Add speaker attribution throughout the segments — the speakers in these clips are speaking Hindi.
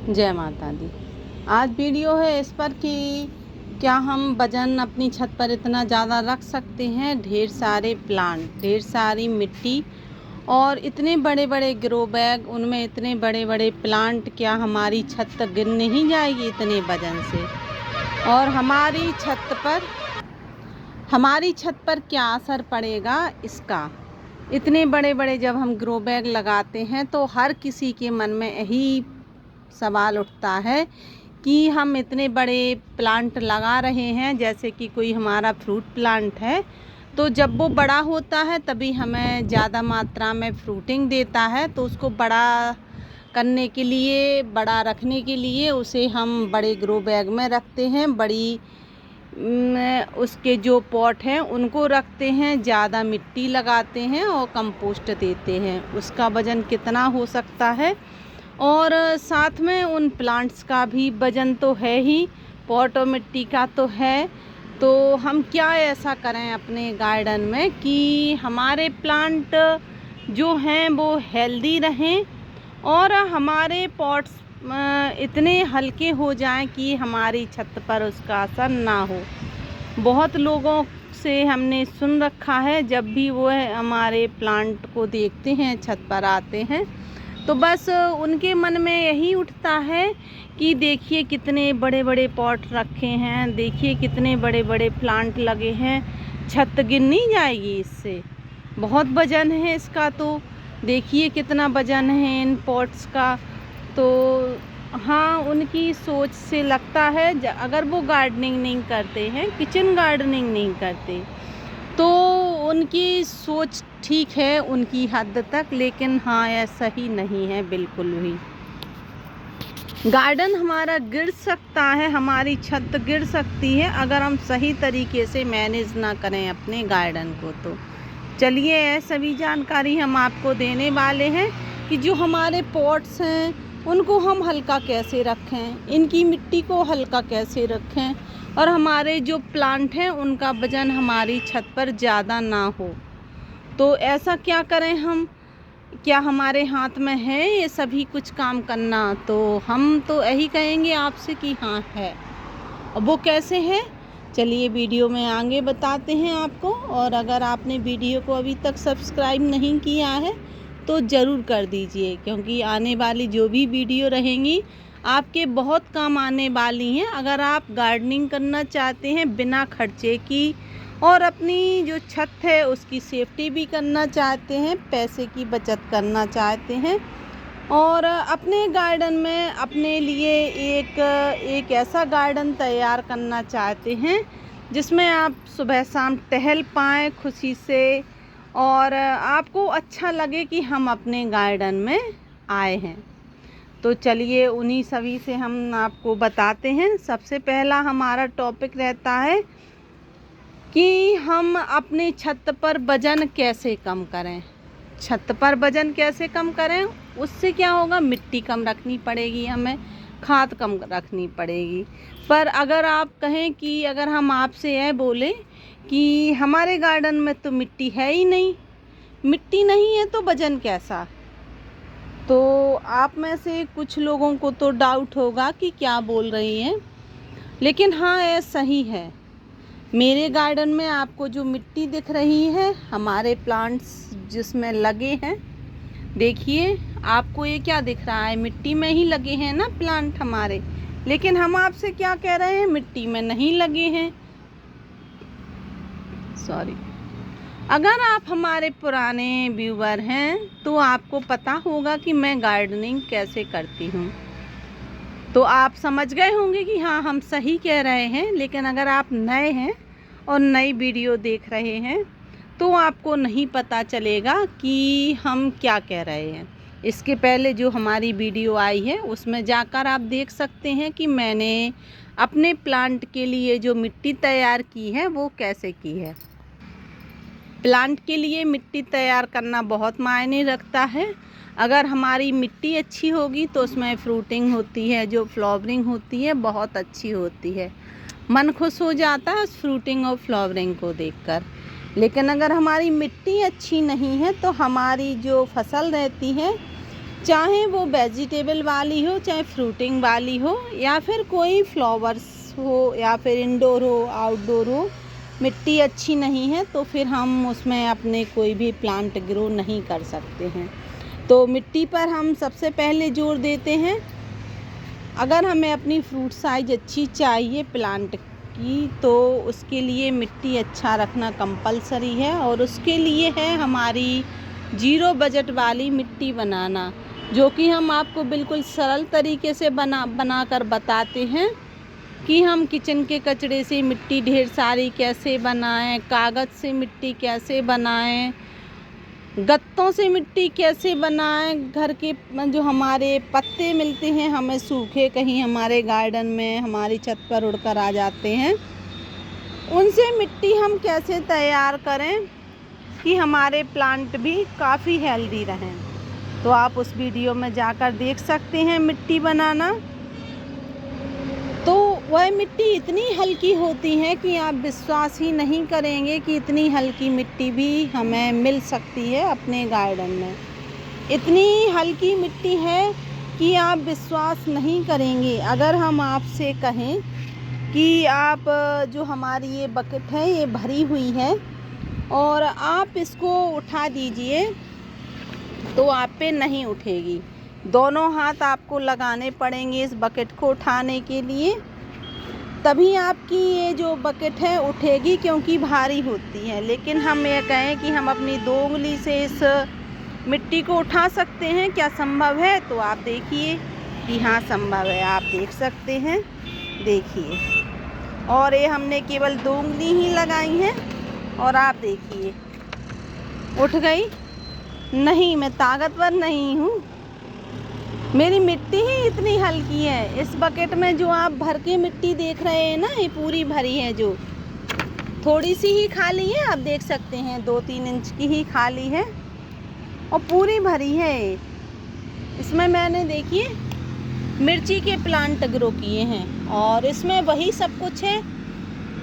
Speaker 1: जय माता दी। आज वीडियो है इस पर कि क्या हम वजन अपनी छत पर इतना ज़्यादा रख सकते हैं। ढेर सारे प्लांट, ढेर सारी मिट्टी और इतने बड़े बड़े ग्रो बैग, उनमें इतने बड़े बड़े प्लांट, क्या हमारी छत तक गिर नहीं जाएगी इतने वजन से। और हमारी छत पर क्या असर पड़ेगा इसका। इतने बड़े बड़े जब हम ग्रो बैग लगाते हैं तो हर किसी के मन में यही सवाल उठता है कि हम इतने बड़े प्लांट लगा रहे हैं, जैसे कि कोई हमारा फ्रूट प्लांट है, तो जब वो बड़ा होता है तभी हमें ज़्यादा मात्रा में फ्रूटिंग देता है। तो उसको बड़ा करने के लिए, बड़ा रखने के लिए उसे हम बड़े ग्रो बैग में रखते हैं, बड़ी उसके जो पॉट हैं उनको रखते हैं, ज़्यादा मिट्टी लगाते हैं और कंपोस्ट देते हैं। उसका वज़न कितना हो सकता है, और साथ में उन प्लांट्स का भी वज़न तो है ही, पॉट और मिट्टी का तो है। तो हम क्या ऐसा करें अपने गार्डन में कि हमारे प्लांट जो हैं वो हेल्दी रहें और हमारे पॉट्स इतने हल्के हो जाएं कि हमारी छत पर उसका असर ना हो। बहुत लोगों से हमने सुन रखा है, जब भी वो हमारे प्लांट को देखते हैं, छत पर आते हैं, तो बस उनके मन में यही उठता है कि देखिए कितने बड़े बड़े पॉट रखे हैं, देखिए कितने बड़े बड़े प्लांट लगे हैं, छत गिर नहीं जाएगी इससे। बहुत वजन है इसका, तो देखिए कितना वजन है इन पॉट्स का। तो हाँ, उनकी सोच से लगता है अगर वो गार्डनिंग नहीं करते हैं, किचन गार्डनिंग नहीं करते, तो उनकी सोच ठीक है उनकी हद तक, लेकिन हाँ ऐसा ही नहीं है बिल्कुल भी। गार्डन हमारा गिर सकता है, हमारी छत गिर सकती है अगर हम सही तरीके से मैनेज ना करें अपने गार्डन को। तो चलिए ये सभी जानकारी हम आपको देने वाले हैं कि जो हमारे पॉट्स हैं उनको हम हल्का कैसे रखें, इनकी मिट्टी को हल्का कैसे रखें, और हमारे जो प्लांट हैं उनका वजन हमारी छत पर ज़्यादा ना हो। तो ऐसा क्या करें हम, क्या हमारे हाथ में है ये सभी कुछ काम करना? तो हम तो यही कहेंगे आपसे कि हाँ है। अब वो कैसे है, चलिए वीडियो में आगे बताते हैं आपको। और अगर आपने वीडियो को अभी तक सब्सक्राइब नहीं किया है तो ज़रूर कर दीजिए, क्योंकि आने वाली जो भी वीडियो रहेंगी आपके बहुत काम आने वाली हैं। अगर आप गार्डनिंग करना चाहते हैं बिना खर्चे की, और अपनी जो छत है उसकी सेफ्टी भी करना चाहते हैं, पैसे की बचत करना चाहते हैं, और अपने गार्डन में अपने लिए एक ऐसा गार्डन तैयार करना चाहते हैं जिसमें आप सुबह शाम टहल पाएँ खुशी से, और आपको अच्छा लगे कि हम अपने गार्डन में आए हैं। तो चलिए उन्हीं सभी से हम आपको बताते हैं। सबसे पहला हमारा टॉपिक रहता है कि हम अपनी छत पर वज़न कैसे कम करें। छत पर वज़न कैसे कम करें, उससे क्या होगा, मिट्टी कम रखनी पड़ेगी, हमें खाद कम रखनी पड़ेगी। पर अगर आप कहें कि अगर हम आपसे यह बोलें कि हमारे गार्डन में तो मिट्टी है ही नहीं, मिट्टी नहीं है तो वज़न कैसा, तो आप में से कुछ लोगों को तो डाउट होगा कि क्या बोल रही हैं। लेकिन हाँ ये सही है। मेरे गार्डन में आपको जो मिट्टी दिख रही है, हमारे प्लांट्स जिसमें लगे हैं, देखिए आपको ये क्या दिख रहा है, मिट्टी में ही लगे हैं ना प्लांट हमारे। लेकिन हम आपसे क्या कह रहे हैं, मिट्टी में नहीं लगे हैं। सॉरी, अगर आप हमारे पुराने व्यूवर हैं तो आपको पता होगा कि मैं गार्डनिंग कैसे करती हूँ, तो आप समझ गए होंगे कि हाँ हम सही कह रहे हैं। लेकिन अगर आप नए हैं और नई वीडियो देख रहे हैं तो आपको नहीं पता चलेगा कि हम क्या कह रहे हैं। इसके पहले जो हमारी वीडियो आई है उसमें जाकर आप देख सकते हैं कि मैंने अपने प्लांट के लिए जो मिट्टी तैयार की है वो कैसे की है। प्लांट के लिए मिट्टी तैयार करना बहुत मायने रखता है। अगर हमारी मिट्टी अच्छी होगी तो उसमें फ्रूटिंग होती है, जो फ्लावरिंग होती है बहुत अच्छी होती है, मन खुश हो जाता है उस फ्रूटिंग और फ्लावरिंग को देखकर। लेकिन अगर हमारी मिट्टी अच्छी नहीं है तो हमारी जो फसल रहती है चाहे वो वेजिटेबल वाली हो, चाहे फ्रूटिंग वाली हो, या फिर कोई फ्लावर्स हो, या फिर इंडोर हो, आउटडोर हो। मिट्टी अच्छी नहीं है तो फिर हम उसमें अपने कोई भी प्लांट ग्रो नहीं कर सकते हैं। तो मिट्टी पर हम सबसे पहले जोर देते हैं। अगर हमें अपनी फ्रूट साइज अच्छी चाहिए प्लांट की, तो उसके लिए मिट्टी अच्छा रखना कंपलसरी है, और उसके लिए है हमारी 0 बजट वाली मिट्टी बनाना, जो कि हम आपको बिल्कुल सरल तरीके से बना कर बताते हैं कि हम किचन के कचरे से मिट्टी ढेर सारी कैसे बनाएं, कागज़ से मिट्टी कैसे बनाएं, गत्तों से मिट्टी कैसे बनाएं। घर के जो हमारे पत्ते मिलते हैं हमें सूखे, कहीं हमारे गार्डन में हमारी छत पर उड़कर आ जाते हैं, उनसे मिट्टी हम कैसे तैयार करें कि हमारे प्लांट भी काफ़ी हेल्दी रहें। तो आप उस वीडियो में जाकर देख सकते हैं मिट्टी बनाना। तो वह मिट्टी इतनी हल्की होती है कि आप विश्वास ही नहीं करेंगे कि इतनी हल्की मिट्टी भी हमें मिल सकती है अपने गार्डन में। इतनी हल्की मिट्टी है कि आप विश्वास नहीं करेंगे। अगर हम आपसे कहें कि आप जो हमारी ये बकेट है ये भरी हुई है और आप इसको उठा दीजिए, तो आप पे नहीं उठेगी। दोनों हाथ आपको लगाने पड़ेंगे इस बकेट को उठाने के लिए, तभी आपकी ये जो बकेट है उठेगी, क्योंकि भारी होती है। लेकिन हम ये कहें कि हम अपनी 2 उंगली से इस मिट्टी को उठा सकते हैं, क्या संभव है? तो आप देखिए कि हाँ संभव है। आप देख सकते हैं, देखिए। और ये हमने केवल 2 उंगली ही लगाई हैं और आप देखिए उठ गई। नहीं, मैं ताकतवर नहीं हूँ, मेरी मिट्टी ही इतनी हल्की है। इस बकेट में जो आप भर के मिट्टी देख रहे हैं ना, ये पूरी भरी है, जो थोड़ी सी ही खाली है, आप देख सकते हैं 2-3 इंच की ही खाली है और पूरी भरी है। इसमें मैंने देखिए मिर्ची के प्लांट ग्रो किए हैं और इसमें वही सब कुछ है।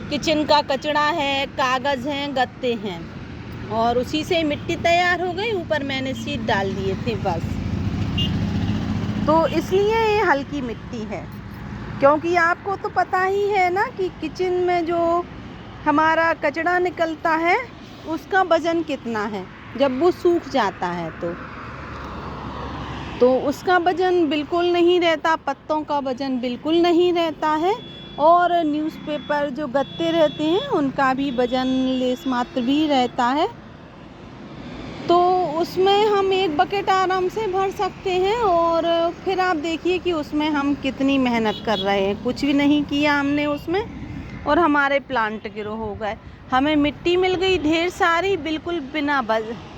Speaker 1: किचन का कचरा है, कागज़ हैं, गत्ते हैं, और उसी से मिट्टी तैयार हो गई। ऊपर मैंने सीड डाल दिए थे बस। तो इसलिए ये हल्की मिट्टी है, क्योंकि आपको तो पता ही है ना कि किचन में जो हमारा कचरा निकलता है उसका वज़न कितना है जब वो सूख जाता है। तो उसका वज़न बिल्कुल नहीं रहता, पत्तों का वज़न बिल्कुल नहीं रहता है, और न्यूज़पेपर जो गत्ते रहते हैं उनका भी वज़न लेस मात्र भी रहता है। तो उसमें हम एक बकेट आराम से भर सकते हैं, और फिर आप देखिए कि उसमें हम कितनी मेहनत कर रहे हैं। कुछ भी नहीं किया हमने उसमें और हमारे प्लांट ग्रो हो गए। हमें मिट्टी मिल गई ढेर सारी, बिल्कुल बिना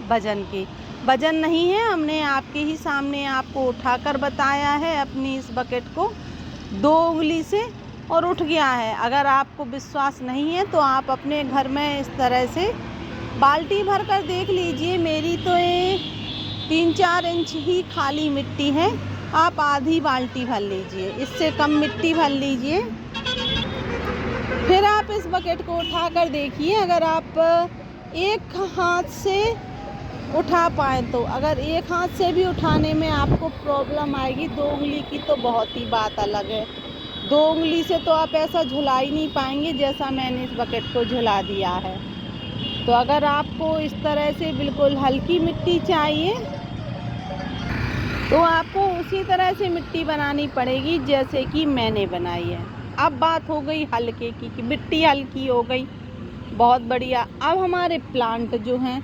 Speaker 1: वजन के। वजन नहीं है, हमने आपके ही सामने आपको उठाकर बताया है अपनी इस बकेट को 2 उंगली से, और उठ गया है। अगर आपको विश्वास नहीं है तो आप अपने घर में इस तरह से बाल्टी भर कर देख लीजिए। मेरी तो ये 3-4 इंच ही खाली मिट्टी है, आप आधी बाल्टी भर लीजिए, इससे कम मिट्टी भर लीजिए। फिर आप इस बकेट को उठा कर देखिए, अगर आप एक हाथ से उठा पाए तो। अगर एक हाथ से भी उठाने में आपको प्रॉब्लम आएगी, 2 उंगली की तो बहुत ही बात अलग है। 2 उंगली से तो आप ऐसा झुला ही नहीं पाएंगे जैसा मैंने इस बकेट को झुला दिया है। तो अगर आपको इस तरह से बिल्कुल हल्की मिट्टी चाहिए तो आपको उसी तरह से मिट्टी बनानी पड़ेगी जैसे कि मैंने बनाई है। अब बात हो गई हल्के की, कि मिट्टी हल्की हो गई, बहुत बढ़िया। अब हमारे प्लांट जो हैं,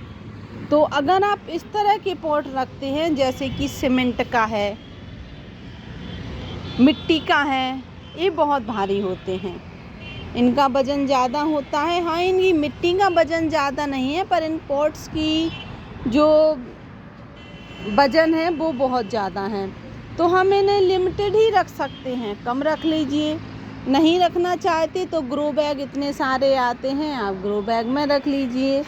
Speaker 1: तो अगर आप इस तरह के पॉट रखते हैं जैसे कि सीमेंट का है, मिट्टी का है, ये बहुत भारी होते हैं, इनका वज़न ज़्यादा होता है। हाँ, इनकी मिट्टी का वज़न ज़्यादा नहीं है, पर इन पॉट्स की जो वज़न है वो बहुत ज़्यादा है। तो हम इन्हें लिमिटेड ही रख सकते हैं, कम रख लीजिए। नहीं रखना चाहते तो ग्रो बैग इतने सारे आते हैं, आप ग्रो बैग में रख लीजिए।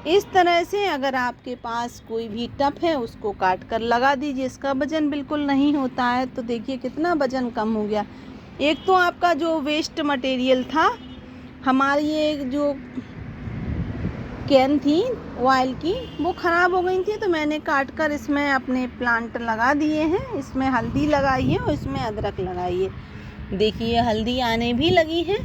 Speaker 1: इस तरह से अगर आपके पास कोई भी टब है उसको काट कर लगा दीजिए। इसका वज़न बिल्कुल नहीं होता है। तो देखिए कितना वज़न कम हो गया। एक तो आपका जो वेस्ट मटेरियल था, हमारी ये जो कैन थी ऑयल की, वो ख़राब हो गई थी, तो मैंने काट कर इसमें अपने प्लांट लगा दिए हैं। इसमें हल्दी लगाई है और इसमें अदरक लगाई है। देखिए हल्दी आने भी लगी है।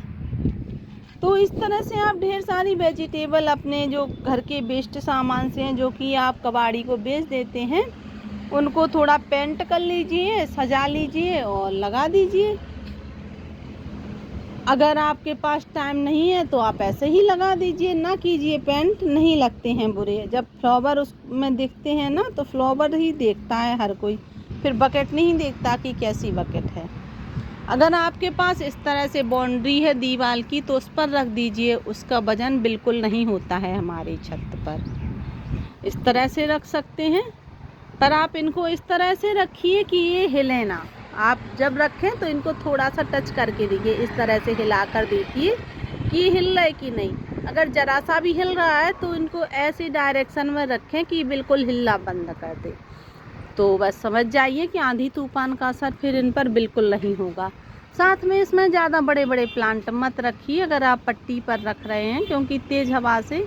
Speaker 1: तो इस तरह से आप ढेर सारी वेजिटेबल अपने जो घर के वेस्ट सामान से हैं, जो कि आप कबाड़ी को बेच देते हैं, उनको थोड़ा पेंट कर लीजिए, सजा लीजिए और लगा दीजिए। अगर आपके पास टाइम नहीं है तो आप ऐसे ही लगा दीजिए, ना कीजिए पेंट, नहीं लगते हैं बुरे। जब फ्लावर उसमें दिखते हैं ना, तो फ्लावर ही देखता है हर कोई, फिर बकेट नहीं देखता कि कैसी बकेट है। अगर आपके पास इस तरह से बाउंड्री है दीवार की, तो उस पर रख दीजिए, उसका वजन बिल्कुल नहीं होता है हमारी छत पर। इस तरह से रख सकते हैं, पर आप इनको इस तरह से रखिए कि ये हिले ना। आप जब रखें तो इनको थोड़ा सा टच करके देखिए, इस तरह से हिलाकर देखिए कि हिल रहा है कि नहीं। अगर ज़रा सा भी हिल रहा है तो इनको ऐसी डायरेक्शन में रखें कि बिल्कुल हिलना बंद कर दे। तो बस समझ जाइए कि आंधी तूफान का असर फिर इन पर बिल्कुल नहीं होगा। साथ में इसमें ज़्यादा बड़े बड़े प्लांट मत रखिए अगर आप पट्टी पर रख रहे हैं, क्योंकि तेज़ हवा से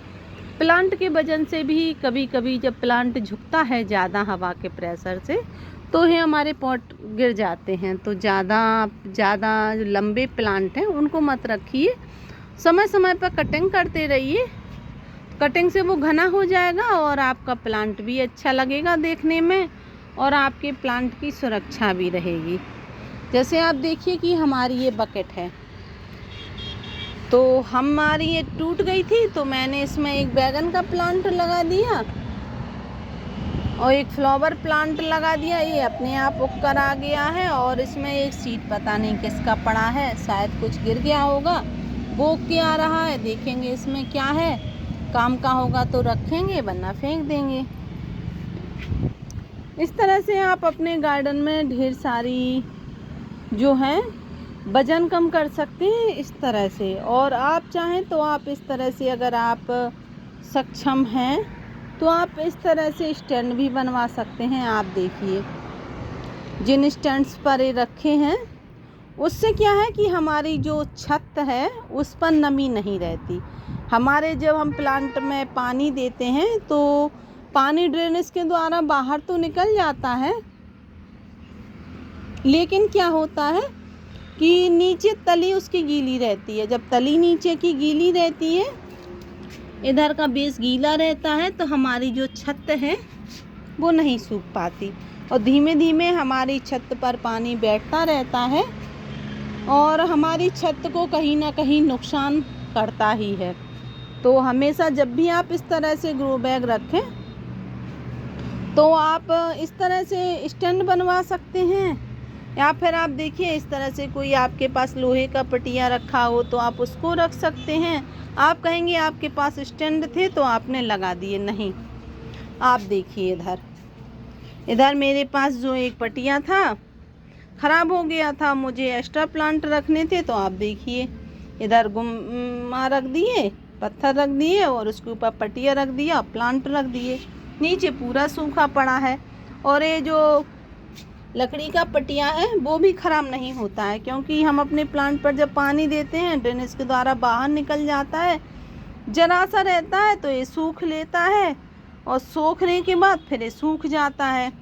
Speaker 1: प्लांट के वजन से भी कभी कभी जब प्लांट झुकता है ज़्यादा हवा के प्रेशर से, तो ये हमारे पॉट गिर जाते हैं। तो ज़्यादा लंबे प्लांट हैं उनको मत रखिए। समय समय पर कटिंग करते रहिए, कटिंग से वो घना हो जाएगा और आपका प्लांट भी अच्छा लगेगा देखने में, और आपके प्लांट की सुरक्षा भी रहेगी। जैसे आप देखिए कि हमारी ये बकेट है, तो हमारी ये टूट गई थी, तो मैंने इसमें एक बैगन का प्लांट लगा दिया और एक फ्लावर प्लांट लगा दिया। ये अपने आप उगकर आ गया है। और इसमें एक सीड पता नहीं किसका पड़ा है, शायद कुछ गिर गया होगा, वो के आ रहा है। देखेंगे इसमें क्या है, काम का होगा तो रखेंगे, वरना फेंक देंगे। इस तरह से आप अपने गार्डन में ढेर सारी जो है वजन कम कर सकते हैं इस तरह से। और आप चाहें तो आप इस तरह से, अगर आप सक्षम हैं तो आप इस तरह से स्टैंड भी बनवा सकते हैं। आप देखिए जिन स्टैंड्स पर ये रखे हैं, उससे क्या है कि हमारी जो छत है उस पर नमी नहीं रहती। हमारे जब हम प्लांट में पानी देते हैं तो पानी ड्रेनेज के द्वारा बाहर तो निकल जाता है, लेकिन क्या होता है कि नीचे तली उसकी गीली रहती है। जब तली नीचे की गीली रहती है, इधर का बेस गीला रहता है, तो हमारी जो छत है वो नहीं सूख पाती और धीमे धीमे हमारी छत पर पानी बैठता रहता है और हमारी छत को कहीं ना कहीं नुकसान करता ही है। तो हमेशा जब भी आप इस तरह से ग्रो बैग रखें, तो आप इस तरह से स्टैंड बनवा सकते हैं। या फिर आप देखिए इस तरह से कोई आपके पास लोहे का पटिया रखा हो तो आप उसको रख सकते हैं। आप कहेंगे आपके पास स्टैंड थे तो आपने लगा दिए, नहीं। आप देखिए इधर मेरे पास जो एक पटिया था ख़राब हो गया था, मुझे एक्स्ट्रा प्लांट रखने थे, तो आप देखिए इधर गुम्मा रख दिए, पत्थर रख दिए और उसके ऊपर पटिया रख दिया, प्लांट रख दिए। नीचे पूरा सूखा पड़ा है। और ये जो लकड़ी का पटिया है वो भी ख़राब नहीं होता है, क्योंकि हम अपने प्लांट पर जब पानी देते हैं ड्रेनेज के द्वारा बाहर निकल जाता है, जरा सा रहता है तो ये सूख लेता है और सूखने के बाद फिर ये सूख जाता है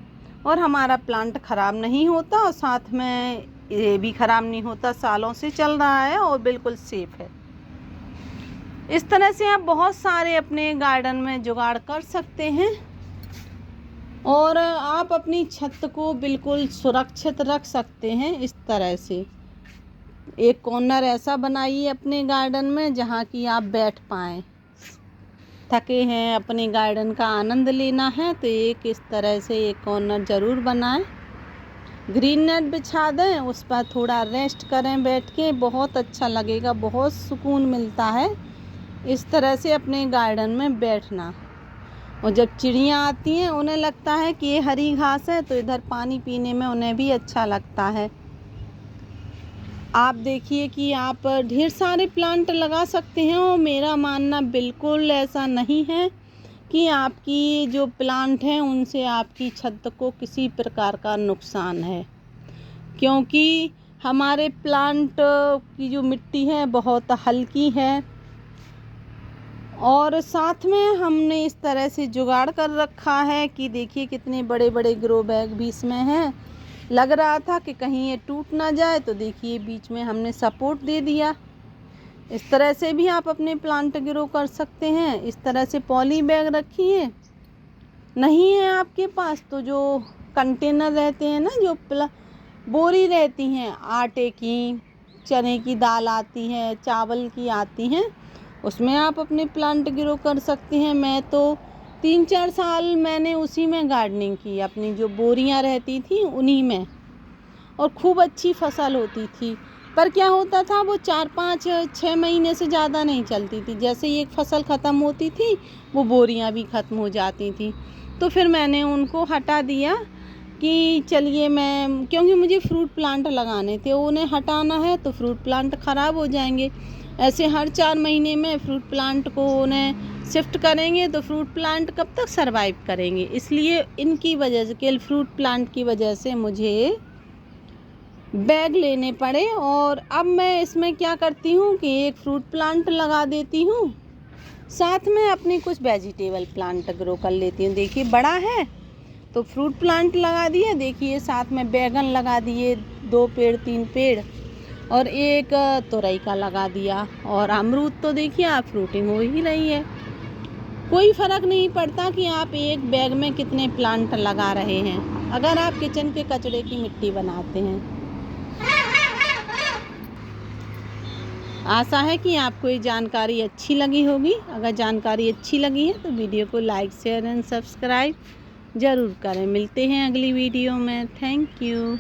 Speaker 1: और हमारा प्लांट ख़राब नहीं होता और साथ में ये भी ख़राब नहीं होता, सालों से चल रहा है और बिल्कुल सेफ है। इस तरह से आप बहुत सारे अपने गार्डन में जुगाड़ कर सकते हैं और आप अपनी छत को बिल्कुल सुरक्षित रख सकते हैं। इस तरह से एक कॉर्नर ऐसा बनाइए अपने गार्डन में जहाँ कि आप बैठ पाएँ। थके हैं, अपने गार्डन का आनंद लेना है, तो एक इस तरह से एक कॉर्नर ज़रूर बनाएं। ग्रीन नेट बिछा दें, उस पर थोड़ा रेस्ट करें बैठ के, बहुत अच्छा लगेगा, बहुत सुकून मिलता है इस तरह से अपने गार्डन में बैठना। और जब चिड़ियाँ आती हैं उन्हें लगता है कि ये हरी घास है, तो इधर पानी पीने में उन्हें भी अच्छा लगता है। आप देखिए कि आप ढेर सारे प्लांट लगा सकते हैं और मेरा मानना बिल्कुल ऐसा नहीं है कि आपकी जो प्लांट हैं उनसे आपकी छत को किसी प्रकार का नुकसान है, क्योंकि हमारे प्लांट की जो मिट्टी है बहुत हल्की है और साथ में हमने इस तरह से जुगाड़ कर रखा है कि देखिए कितने बड़े बड़े ग्रो बैग भी इसमें हैं। लग रहा था कि कहीं ये टूट ना जाए, तो देखिए बीच में हमने सपोर्ट दे दिया। इस तरह से भी आप अपने प्लांट ग्रो कर सकते हैं। इस तरह से पॉली बैग रखिए। नहीं है आपके पास तो जो कंटेनर रहते हैं ना, जो बोरी रहती हैं आटे की, चने की दाल आती है, चावल की आती हैं, उसमें आप अपने प्लांट ग्रो कर सकते हैं। मैं तो 3-4 साल मैंने उसी में गार्डनिंग की, अपनी जो बोरियां रहती थी उन्हीं में, और खूब अच्छी फसल होती थी। पर क्या होता था, वो 4-5-6 महीने से ज़्यादा नहीं चलती थी। जैसे ही एक फसल ख़त्म होती थी, वो बोरियां भी ख़त्म हो जाती थी। तो फिर मैंने उनको हटा दिया कि चलिए क्योंकि मुझे फ्रूट प्लांट लगाने थे, उन्हें हटाना है तो फ्रूट प्लांट ख़राब हो जाएंगे। ऐसे हर 4 महीने में फ्रूट प्लांट को उन्हें शिफ्ट करेंगे तो फ्रूट प्लांट कब तक सरवाइव करेंगे। इसलिए इनकी वजह से, केवल फ्रूट प्लांट की वजह से मुझे बैग लेने पड़े। और अब मैं इसमें क्या करती हूँ कि एक फ्रूट प्लांट लगा देती हूँ, साथ में अपनी कुछ वेजिटेबल प्लांट ग्रो कर लेती हूँ। देखिए बड़ा है तो फ्रूट प्लांट लगा दिए, देखिए साथ में बैगन लगा दिए 2 पेड़ 3 पेड़, और एक तुरई का लगा दिया। और अमरूद तो देखिए आप फ्रूटिंग हो ही रही है। कोई फ़र्क नहीं पड़ता कि आप एक बैग में कितने प्लांट लगा रहे हैं, अगर आप किचन के कचरे की मिट्टी बनाते हैं। आशा है कि आपको ये जानकारी अच्छी लगी होगी। अगर जानकारी अच्छी लगी है तो वीडियो को लाइक शेयर एंड सब्सक्राइब ज़रूर करें। मिलते हैं अगली वीडियो में। Thank you.